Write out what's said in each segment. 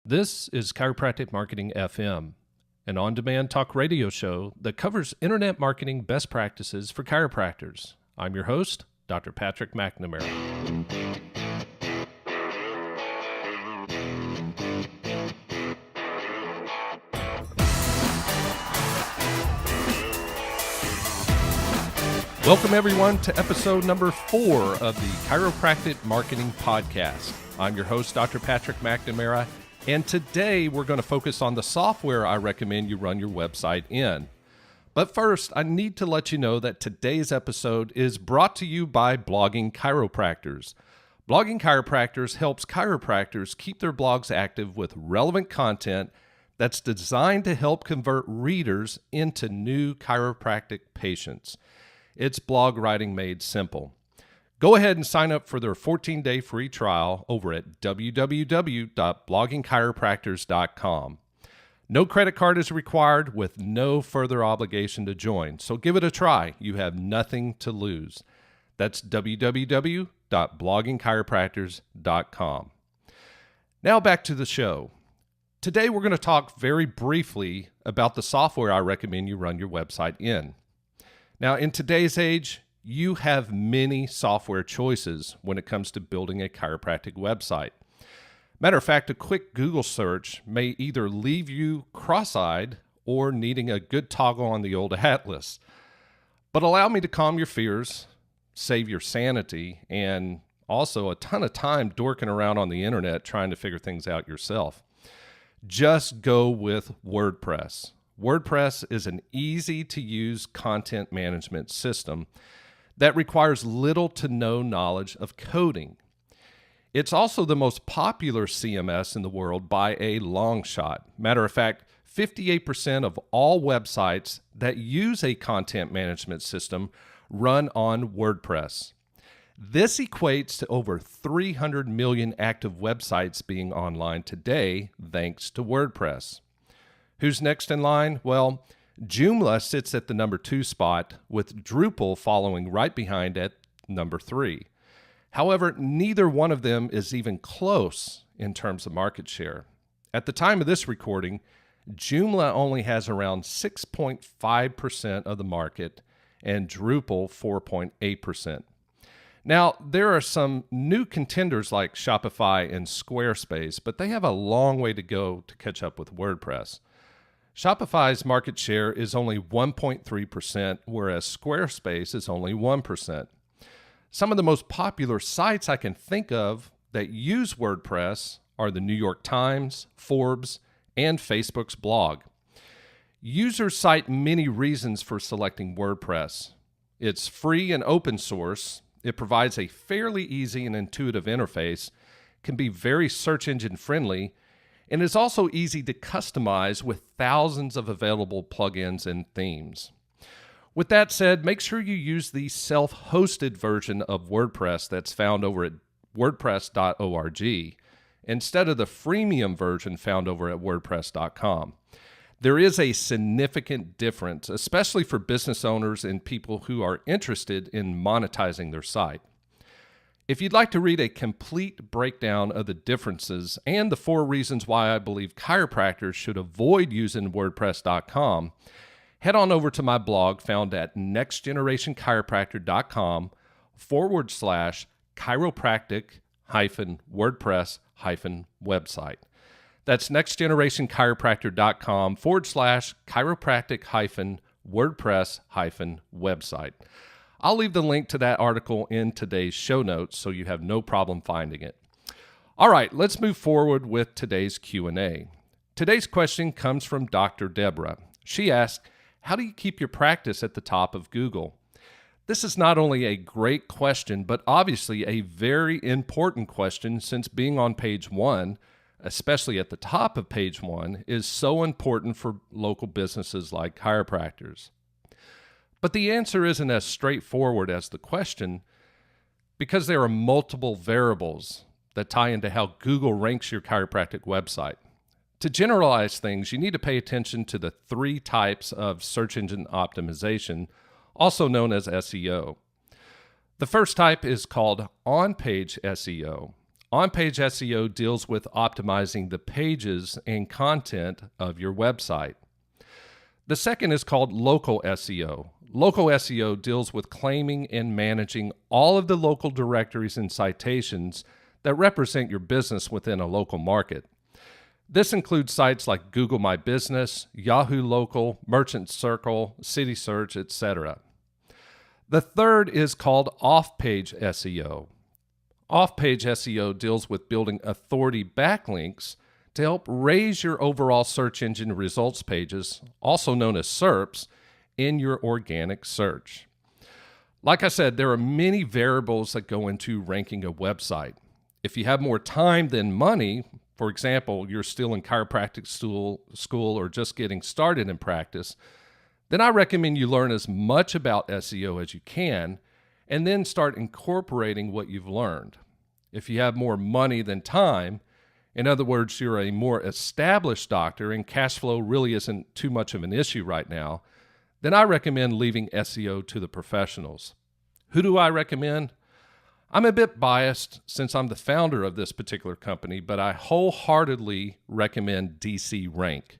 This is Chiropractic Marketing FM, an on-demand talk radio show that covers internet marketing best practices for chiropractors. I'm your host, Dr. Patrick McNamara. Welcome everyone to episode number 4 of the Chiropractic Marketing Podcast. I'm your host, Dr. Patrick McNamara, and today we're going to focus on the software I recommend you run your website in. But first, I need to let you know that today's episode is brought to you by Blogging Chiropractors. Blogging Chiropractors helps chiropractors keep their blogs active with relevant content that's designed to help convert readers into new chiropractic patients. It's blog writing made simple. Go ahead and sign up for their 14-day free trial over at www.bloggingchiropractors.com. No credit card is required with no further obligation to join, so give it a try. You have nothing to lose. That's www.bloggingchiropractors.com. Now back to the show. Today we're going to talk very briefly about the software I recommend you run your website in. Now, in today's age, you have many software choices when it comes to building a chiropractic website. Matter of fact, a quick Google search may either leave you cross-eyed or needing a good toggle on the old atlas. But allow me to calm your fears, save your sanity, and also a ton of time dorking around on the internet trying to figure things out yourself. Just go with WordPress. WordPress is an easy-to-use content management system that requires little to no knowledge of coding. It's also the most popular CMS in the world by a long shot. Matter of fact, 58% of all websites that use a content management system run on WordPress. This equates to over 300 million active websites being online today thanks to WordPress. Who's next in line? Well, Joomla sits at the number 2 spot, with Drupal following right behind at number 3. However, neither one of them is even close in terms of market share. At the time of this recording, Joomla only has around 6.5% of the market and Drupal 4.8%. Now, there are some new contenders like Shopify and Squarespace, but they have a long way to go to catch up with WordPress. Shopify's market share is only 1.3%, whereas Squarespace is only 1%. Some of the most popular sites I can think of that use WordPress are the New York Times, Forbes, and Facebook's blog. Users cite many reasons for selecting WordPress. It's free and open source. It provides a fairly easy and intuitive interface, can be very search engine friendly, and is also easy to customize with thousands of available plugins and themes. With that said, make sure you use the self-hosted version of WordPress that's found over at WordPress.org instead of the freemium version found over at WordPress.com. There is a significant difference, especially for business owners and people who are interested in monetizing their site. If you'd like to read a complete breakdown of the differences and the 4 reasons why I believe chiropractors should avoid using WordPress.com, head on over to my blog found at nextgenerationchiropractor.com/chiropractic-WordPress-website. That's nextgenerationchiropractor.com/chiropractic-WordPress-website. I'll leave the link to that article in today's show notes so you have no problem finding it. All right, let's move forward with today's Q&A. Today's question comes from Dr. Deborah. She asked, how do you keep your practice at the top of Google? This is not only a great question, but obviously a very important question since being on page 1, especially at the top of page 1, is so important for local businesses like chiropractors. But the answer isn't as straightforward as the question because there are multiple variables that tie into how Google ranks your chiropractic website. To generalize things, you need to pay attention to the 3 types of search engine optimization, also known as SEO. The first type is called on-page SEO. On-page SEO deals with optimizing the pages and content of your website. The second is called local SEO. Local SEO deals with claiming and managing all of the local directories and citations that represent your business within a local market. This includes sites like Google My Business, Yahoo Local, Merchant Circle, City Search, etc. The third is called off-page SEO. Off-page SEO deals with building authority backlinks to help raise your overall search engine results pages, also known as SERPs, in your organic search. Like I said, there are many variables that go into ranking a website. If you have more time than money, for example, you're still in chiropractic school or just getting started in practice, then I recommend you learn as much about SEO as you can and then start incorporating what you've learned. If you have more money than time, in other words, you're a more established doctor and cash flow really isn't too much of an issue right now, then I recommend leaving SEO to the professionals. Who do I recommend? I'm a bit biased since I'm the founder of this particular company, but I wholeheartedly recommend DC Rank.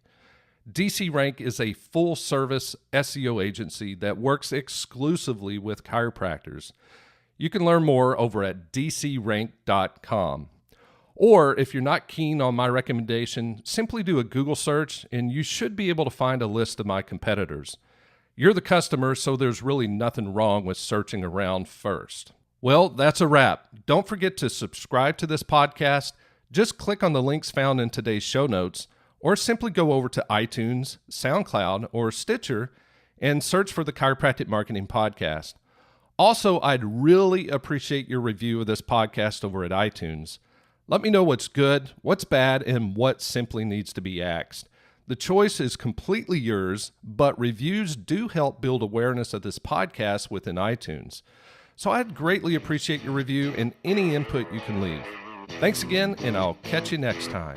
DC Rank is a full-service SEO agency that works exclusively with chiropractors. You can learn more over at dcrank.com. Or if you're not keen on my recommendation, simply do a Google search and you should be able to find a list of my competitors. You're the customer, so there's really nothing wrong with searching around first. Well, that's a wrap. Don't forget to subscribe to this podcast. Just click on the links found in today's show notes, or simply go over to iTunes, SoundCloud, or Stitcher and search for the Chiropractic Marketing Podcast. Also, I'd really appreciate your review of this podcast over at iTunes. Let me know what's good, what's bad, and what simply needs to be axed. The choice is completely yours, but reviews do help build awareness of this podcast within iTunes. So I'd greatly appreciate your review and any input you can leave. Thanks again, and I'll catch you next time.